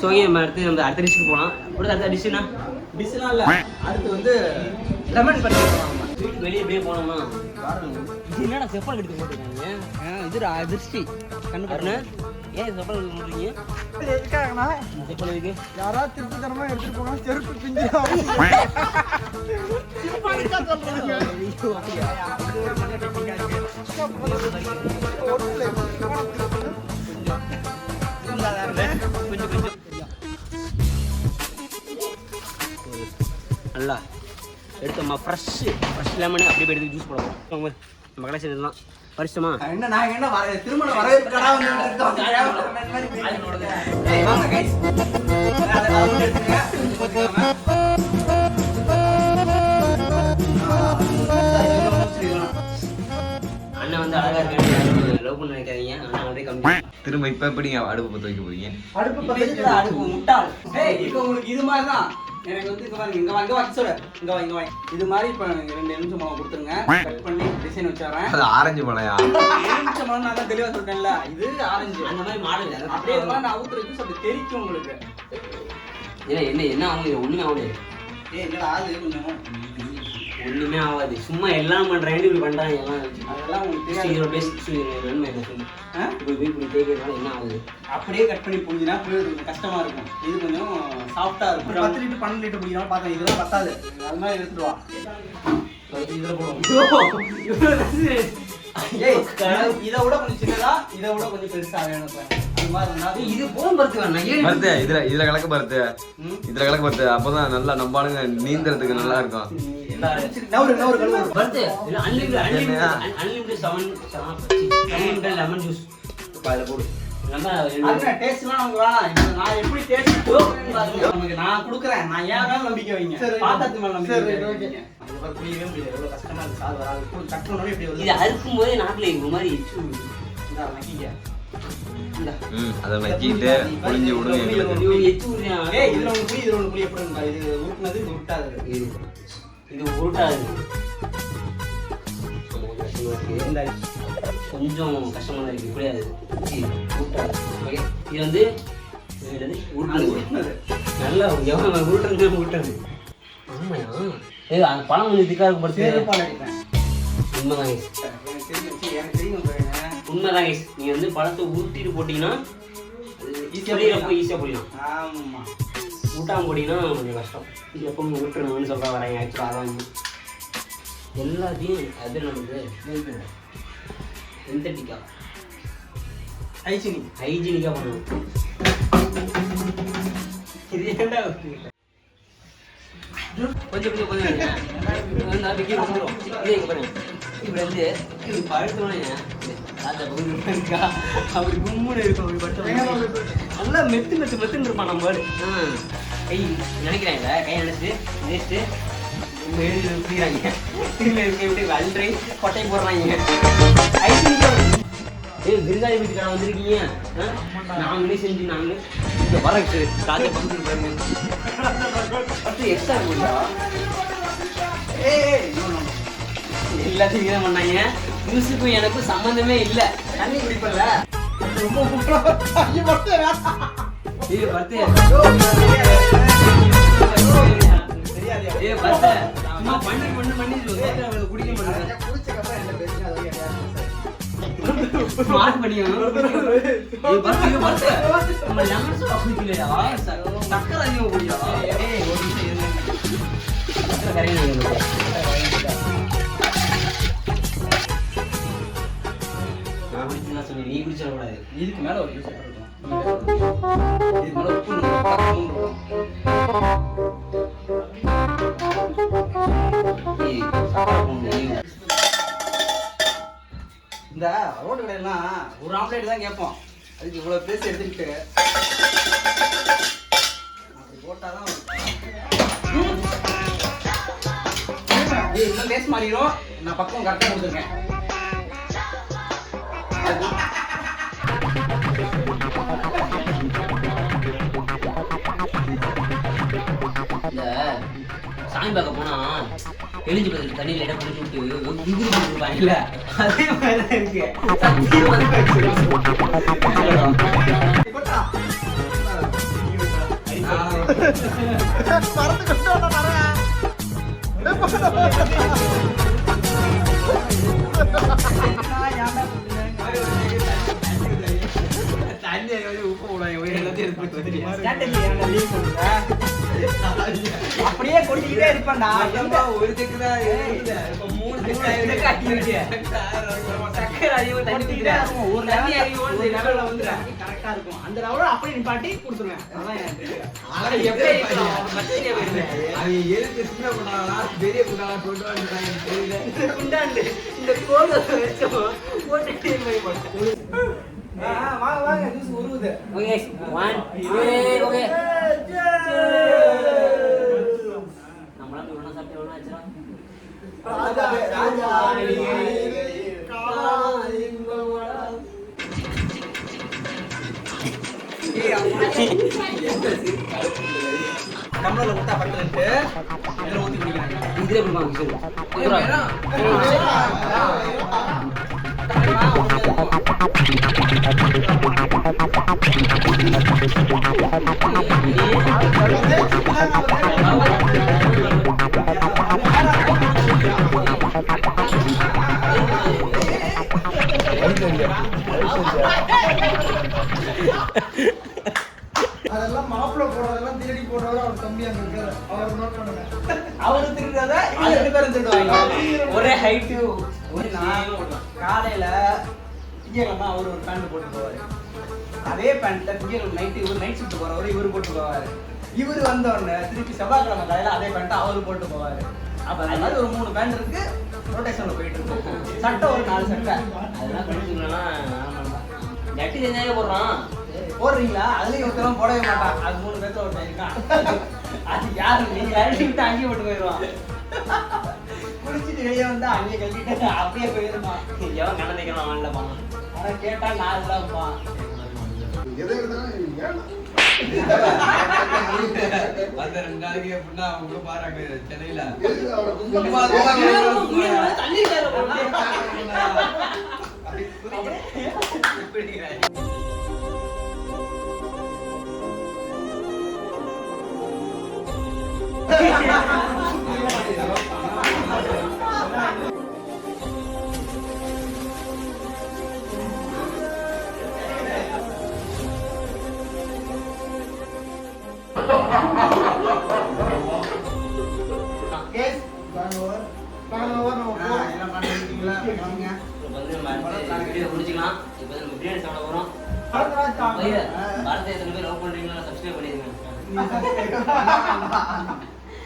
So நம்ம அடுத்த டிஷ்க்கு போகலாம். அடுத்த டிஷ்னா டிஷ்லாம் இல்லை, அடுத்து வந்து லெமன் பண்ணி போகலாம். வெளியே எப்படியே போனோம்னா இது என்னடா செப்பல் எடுத்து போட்டுருக்காங்க. இது அதிர்ஷ்டி கண்ணு பாருங்க. ஏன் செப்பல் எடுத்து போட்டுருக்கீங்க? எதுக்காகனா செப்பல் எதுக்கு? யாராவது திருப்பத்தனமா எடுத்துட்டு போனா செருப்பு பிஞ்சு நல்லா எடுத்தோம்மா ஃப்ரெஷ் லெமனு அப்படியே எடுத்து ஜூஸ் போடுவோம். நம்ம கடைசி இதுதான் பரிசுமா. என்ன நான் என்ன திருமண வரவேற்பு கடை வந்து அண்ணன் வந்து அழகா இருக்காங்க, லவ் பண்ண நினைக்காதீங்க. அண்ணன் வந்து கம்மி. திரும்ப இப்ப எப்படி அடுப்பு பத்த வைக்க போறீங்க? அடுப்பு முட்டாள். இப்போ உங்களுக்கு இது மாதிரி தான் எனக்கு வந்து இங்க வாங்க சொல்ல இங்க வாங்க இது மாதிரி இப்போ 2 நிமிஷம் மாவு கொடுத்துருங்க. கட் பண்ணி டிசைன் வச்சாரேன். அது ஆரஞ்சு பழயா? 2 நிமிஷம் மாவு நான் தெளிவா சொல்லிட்டேன்ல, இது ஆரஞ்சு. அந்த மாதிரி மாடல் அப்படியே இது மாதிரி நான் ஊத்துறது அப்படி தெரிக்கும் உங்களுக்கு. என்ன ஆகுது? ஒண்ணுமே ஆகுது. என்னடா ஆகுது? கொஞ்சம் ஒண்ணுமே ஆகாது. சும்மா எல்லாம் பண்றாங்க, இப்படி பண்றாங்க எல்லாம். அதெல்லாம் உங்களுக்கு தெரியாது. இதோட பேசிக் நன்மை என்ன சொல்லு? இப்படி தேய்க்கிறதுனால என்ன ஆகுது? அப்படியே கட் பண்ணி புரிஞ்சுனா புரியுது, கஷ்டமா இருக்கும். இது கொஞ்சம் சாஃப்டா இருக்கும். 10 லிட்டர் 12 லிட்டர் பிடிக்கலாம் பார்த்தா இதெல்லாம் பத்தாது. அது மாதிரி எடுத்துட்டு வா. இதுல போடுவோம். இதை விட கொஞ்சம் சின்னதா, இதை விட கொஞ்சம் பெருசா வேணும். அது மாதிரி இருந்தா இது போதும். பருத்து வேணாம். பருத்து இதுல கலக்க பருத்து, இதுல கலக்க பருத்து. அப்பதான் நல்லா நம்பாளுங்க நீந்தறதுக்கு நல்லா இருக்கும். பருத்து இல்ல அன்லிமிட்டட் 7 லெமன் ஜூஸ் அதுல போடு. நம்ம டேஸ்ட்லாம் நமக்கு வேணாம். இப்போ நான் எப்படி டேஸ்ட் நமக்கு நான் கொடுக்குறேன். நான் ஏன் மேல நம்பிக்கை வைங்க, பாத்திரத்து மேல நம்பிக்கை வைங்க. அது மாதிரி புரியவே முடியாது. எவ்வளவு கஷ்டமா இருக்கு. சால் வராது. கட்டணும்னே இப்படி இது அறுக்கும் போதே நாக்குல ஒரு மாதிரி இந்த நக்கிங்க. அதை நக்கிட்டு புளிஞ்சு விடுங்க. ஏய் இதுல ஒண்ணு புளி, இதுல ஒண்ணு புளி. எப்படி இருந்தா இது உருட்டுனது, இது உருட்டாது. இது உருட்டாது. கொஞ்சம் கஷ்டமா தான் இருக்கு. புரியாது. இது வந்து உருட்டுனது நல்லா எவ்வளோ உருட்டுறது. ஆமாயா அந்த பழம் கொஞ்சம் திக்கா இருக்கும். படுத்து உண்மைதான் உண்மைதான். நீங்க வந்து பழத்தை உருட்டிட்டு போட்டீங்கன்னா ஈஸியாக போடலாம். ஆமா, ஊட்டாம போட்டீங்கன்னா கொஞ்சம் கஷ்டம். இது எப்பவுமே ஊட்டுறணும்னு சொல்ல வரேன். ஆக்சுவலாக அதான் எல்லாத்தையும் அது நமக்கு சிந்தட்டிக்கா ஹைஜீனிக்கா பண்ணணும். இது ஏன்டா கொஞ்சம் அதுக்கே வந்துடும். இதே பாருங்க, இப்படி வந்து இது பழுத்தோன்னே அப்படி கும்முன்னு இருக்கும். அப்படி படுத்த நல்லா மெத்துன்னு இருப்பான் நம்ம. கை நினைக்கிறேன், இல்லை கை நினைச்சு நெக்ஸ்ட்டு எழுதிக்கிறாங்க. திரும்ப இருக்க எப்படி வல்றை கொட்டை போடுறாங்க. விருந்தாளி வீட்டுக்கார வந்திருக்கீங்க, நாங்களே செஞ்சு நாங்களே இங்கே வர ராஜா பக்கத்துக்கு பாருங்க. எக்ஸ்ட்ரா இருக்குங்களா? எல்லாத்தையும் இதான் பண்ணாங்க. நியூஸுக்கும் எனக்கும் சம்மந்தமே இல்லை. தண்ணி குடிப்பல ரொம்ப இது பத்து பண்ணி குடிக்க மாட்டேன். மார்க் பண்ணிக்கணும். நம்ம லெமன் சோடா குடிக்கலையா? சக்கரை அதிகம் குடியா? நான் குடிச்சுதான் சொன்னேன், நீ குடிச்சிட கூடாது. இதுக்கு மேல ஒரு யூஸ் இருக்கும். இதுக்கு மேல உப்பு இந்த ரோடு கடையெல்லாம் ஒரு ஆம்லேட் தான் கேட்போம். அதுக்கு இவ்வளோ பேசி எடுத்துக்கிட்டு அப்படி போட்டாதான் இன்னும் பேச மாறிடும். நான் பக்கம் கரெக்டாக கொடுத்துருக்கேன். இந்த சாமி பார்க்க போனா எலிஞ்சி பதில் தண்ணியில் இடம் பிடிச்சி விட்டு குதிரை கொடுப்பாங்கல்ல, அதே மாதிரிதான் இருக்கு. அப்படியே கொட்டிக்கிட்டே இருப்பேன்டா. ஒரு செக்கு தான் இப்ப 3 செக்கு ஆக்கிடுச்சு. சக்கரை அதிகமா தண்ணி ஊத்துறேன். ஒரு தண்ணி அதிகமா லெவல்ல வந்துறேன். கரெக்டா இருக்கும். அந்த லெவல்ல அப்படியே நிப்பாட்டி கொடுத்துருவேன். அதான் எனக்கு தெரியும். அது எப்படி இருக்கும்? மச்சரியா போயிருவேன். இந்த குண்டாண்டு இந்த கோல வெச்சோம் போட்டுட்டே போய் போட்டேன். வாங்க வாங்க ஜூஸ் உருவுது. ஓகே 1 ஓகே நம்மளாம் ஒண்ணா சாப்பிட்டு ஒண்ணா ஆச்சுடா. கம்மல ஊத்தா பட்டுட்டு இதுல ஊத்தி குடிக்கிறாங்க. இதுல குடுப்பாங்க. அதெல்லாம் மாப்பிள்ளை போடுறதெல்லாம் தேடி போடுறவரை அவர் தம்பியா இருக்காரு. அவர் நோட் பண்ணுங்க. அவரு திருடுறத இவங்க 2 பேரும் திருடுவாங்க. ஒரே ஹைட் ஒரு நாள் காலையில திங்கக்கிழமை அவர் ஒரு பேண்ட் போட்டு போவாரு. அதே பேண்ட்ல திங்கக்கிழமை நைட்டு இவர் நைட் ஷிஃப்ட் போறவரு இவர் போட்டு போவாரு. இவர் வந்த உடனே திருப்பி செவ்வாய்க்கிழமை காலையில அதே பேண்ட் அவரு போட்டு போவாரு. அப்ப அந்த மாதிரி ஒரு 3 பேண்ட் இருக்கு. ரொட்டேஷன்ல போயிட்டு இருக்கு. சட்டை ஒரு 4 சட்டை. அதெல்லாம் பண்ணிட்டீங்களா? ஜட்டி செஞ்சாலே போடுறான். போடுறீங்களா? அதுலயும் ஒருத்தரும் போடவே மாட்டான். அது 3 பேர்த்துல ஒருத்தன் இருக்கான். அது யாரு? நீங்க அடிச்சு விட்டு அங்கேயே போட்டு போயிடுவான். குளிச்சுட்டு வெளியே வந்தா அங்கேயே கட்டிட்டு அப்படியே போயிருவான். எவன் கண்ண தைக்கிறான் வாங்கல போனான். ஆனா கேட்டா நான் இல்லப்பான். எதை எடுத்தாலும் ஏன்? வந்த 2 நாளைக்கு எப்படின்னா அவங்க பாருங்க சென்னையில எதுக்கு அவரை சும்மா கூப்பிட்டு தள்ளி இப்போ வந்து நம்ம வீடியோ முடிச்சுக்கலாம். இப்போ வந்து நம்ம பிரியாணி சாப்பிட போறோம். பாரதிய எத்தனை பேர் லவ் பண்றீங்களா? சப்ஸ்கிரைப் பண்ணிருங்க.